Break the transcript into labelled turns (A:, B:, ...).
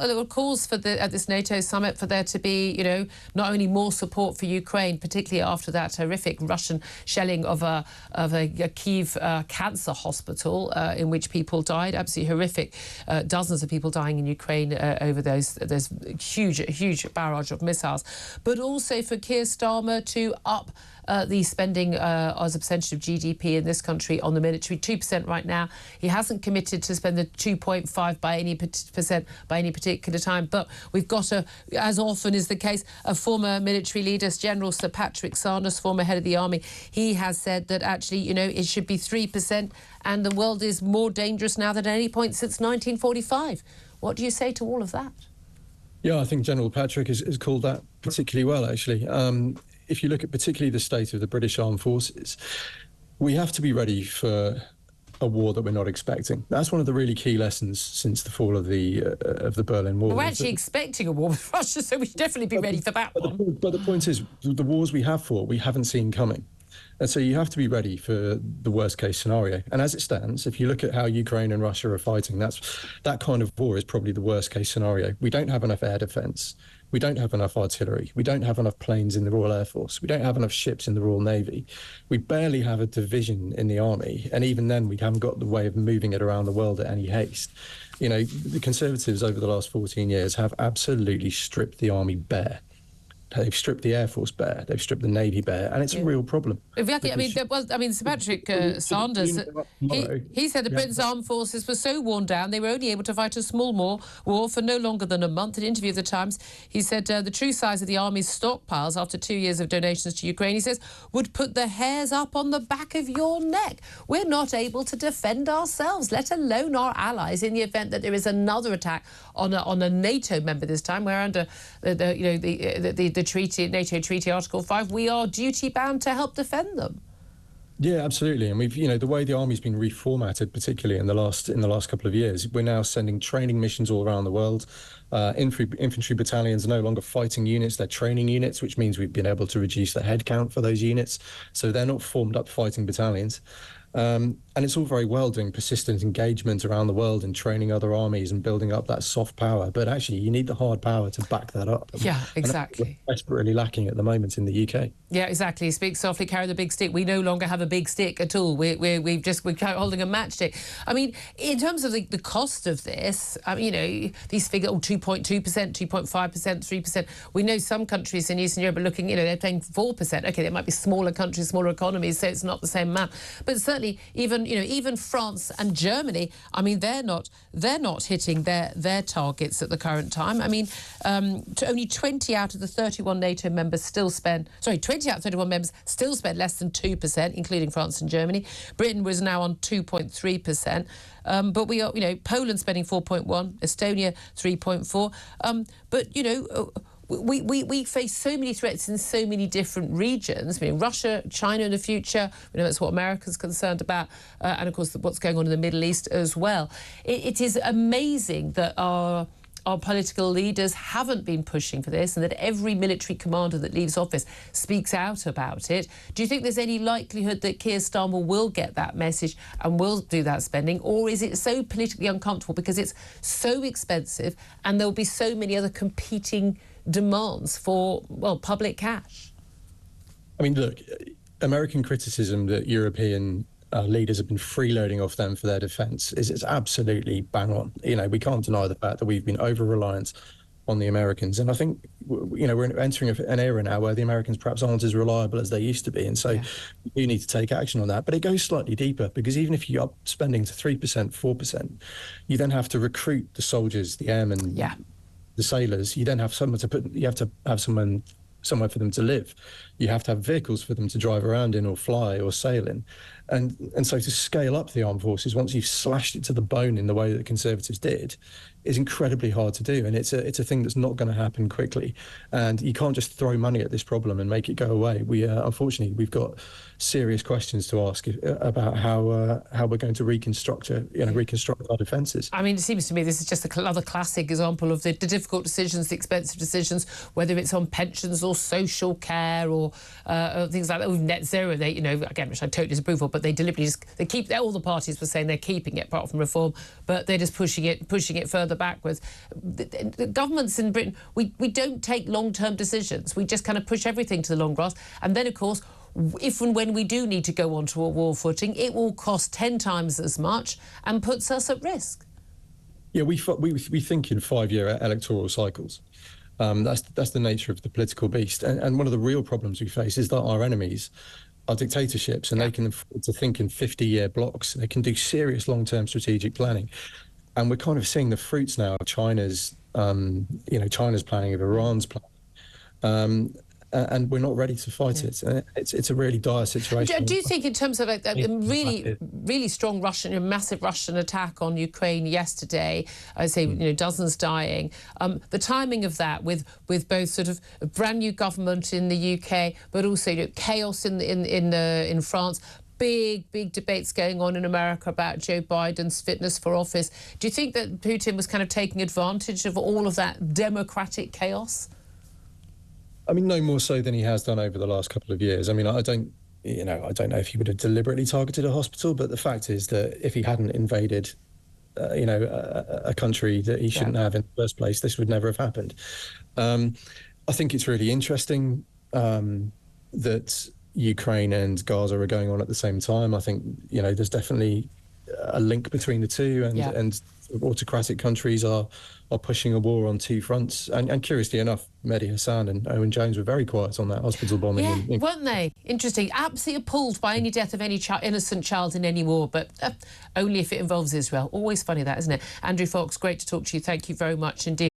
A: there were calls for at this NATO summit for there to be, not only more support for Ukraine, particularly after that horrific Russian shelling of a Kyiv cancer hospital in which people died, absolutely horrific, dozens of people dying in Ukraine over those huge barrage of missiles, but also for Keir Starmer to up the spending as a percentage of GDP in this country on the military, 2% right now. He hasn't committed to spend the 2.5% by any particular time. But we've got, as often is the case, a former military leader, General Sir Patrick Sanders, former head of the army. He has said that actually, it should be 3%, and the world is more dangerous now than at any point since 1945. What do you say to all of that?
B: Yeah, I think General Patrick has called that particularly well, actually. If you look at particularly the state of the British Armed Forces, we have to be ready for a war that we're not expecting. That's one of the really key lessons since the fall of the Berlin Wall.
A: We're actually expecting a war with Russia, so we should definitely be ready for that one.
B: But the point is, the wars we have fought, we haven't seen coming. And so you have to be ready for the worst case scenario. And as it stands, if you look at how Ukraine and Russia are fighting, that kind of war is probably the worst case scenario. We don't have enough air defence. We don't have enough artillery. We don't have enough planes in the Royal Air Force. We don't have enough ships in the Royal Navy. We barely have a division in the army. And even then, we haven't got the way of moving it around the world at any haste. The Conservatives over the last 14 years have absolutely stripped the army bare. They've stripped the Air Force bare. They've stripped the Navy bare, and it's a real problem.
A: Exactly. Sir Patrick Sanders, he said the Britain's armed forces were so worn down they were only able to fight a small war for no longer than a month. In an interview with the Times, he said the true size of the army's stockpiles after 2 years of donations to Ukraine, he says, would put the hairs up on the back of your neck. We're not able to defend ourselves, let alone our allies, in the event that there is another attack on a NATO member this time. We're under the treaty, NATO Treaty Article 5, we are duty-bound to help defend them.
B: Yeah, absolutely. And we've, the way the army's been reformatted, particularly in the last couple of years, we're now sending training missions all around the world. Infantry battalions are no longer fighting units, they're training units, which means we've been able to reduce the headcount for those units. So they're not formed up fighting battalions. And it's all very well doing persistent engagement around the world and training other armies and building up that soft power. But actually, you need the hard power to back that up.
A: Yeah, exactly.
B: And that's desperately lacking at the moment in the UK.
A: Yeah, exactly. Speak softly, carry the big stick. We no longer have a big stick at all. We're holding a matchstick. I mean, in terms of the cost of this, these figures, 2.2%, 2.5%, 3%. We know some countries in Eastern Europe are looking, they're paying 4%. Okay, there might be smaller countries, smaller economies, so it's not the same amount. But certainly, even France and Germany, they're not hitting their targets at the current time. Only 20 out of the 31 NATO members 20 out of 31 members still spend less than 2%, including France and Germany. Britain was now on 2.3%. But we are, Poland spending 4.1%, Estonia 3.4%. We face so many threats in so many different regions. Russia, China in the future, that's what America's concerned about, and of course what's going on in the Middle East as well. It is amazing that our political leaders haven't been pushing for this, and that every military commander that leaves office speaks out about it. Do you think there's any likelihood that Keir Starmer will get that message and will do that spending, or is it so politically uncomfortable because it's so expensive and there'll be so many other competing demands for, public cash?
B: Look, American criticism that European leaders have been freeloading off them for their defence is absolutely bang on. We can't deny the fact that we've been over-reliant on the Americans. And I think, we're entering an era now where the Americans perhaps aren't as reliable as they used to be. And so we do need to take action on that. But it goes slightly deeper, because even if you are spending to 3%, 4%, you then have to recruit the soldiers, the airmen, the sailors. You then have you have to have somewhere for them to live. You have to have vehicles for them to drive around in or fly or sail in. And so to scale up the armed forces, once you've slashed it to the bone in the way that the Conservatives did, is incredibly hard to do. And it's a thing that's not going to happen quickly. And you can't just throw money at this problem and make it go away. Unfortunately, we've got serious questions to ask about how we're going to reconstruct our defences.
A: It seems to me this is just another classic example of the difficult decisions, the expensive decisions, whether it's on pensions or social care or things like that, with net zero. Again, which I totally disapprove of, but but they deliberately they keep. All the parties were saying they're keeping it, apart from reform, but they're just pushing it further backwards. The governments in Britain, we don't take long-term decisions. We just kind of push everything to the long grass, and then of course, if and when we do need to go onto a war footing, it will cost 10 times as much and puts us at risk.
B: Yeah, we think in 5-year electoral cycles. That's the nature of the political beast. And one of the real problems we face is that our enemies are dictatorships, and they can afford to think in 50-year blocks. They can do serious long-term strategic planning. And we're kind of seeing the fruits now of China's planning, of Iran's planning. And we're not ready to fight it. It's a really dire situation.
A: Do you think, in terms of a really strong Russian, massive Russian attack on Ukraine yesterday, I say, dozens dying, the timing of that with both sort of a brand new government in the UK, but also chaos in France, big debates going on in America about Joe Biden's fitness for office. Do you think that Putin was kind of taking advantage of all of that democratic chaos?
B: I mean, no more so than he has done over the last couple of years. I mean, I don't know if he would have deliberately targeted a hospital, but the fact is that if he hadn't invaded, a country that he shouldn't have in the first place, this would never have happened. I think it's really interesting that Ukraine and Gaza are going on at the same time. I think, there's definitely a link between the two, and autocratic countries are pushing a war on two fronts. And curiously enough, Mehdi Hassan and Owen Jones were very quiet on that hospital bombing.
A: Yeah, weren't they? Interesting. Absolutely appalled by any death of any innocent child in any war, but only if it involves Israel. Always funny that, isn't it? Andrew Fox, great to talk to you. Thank you very much indeed.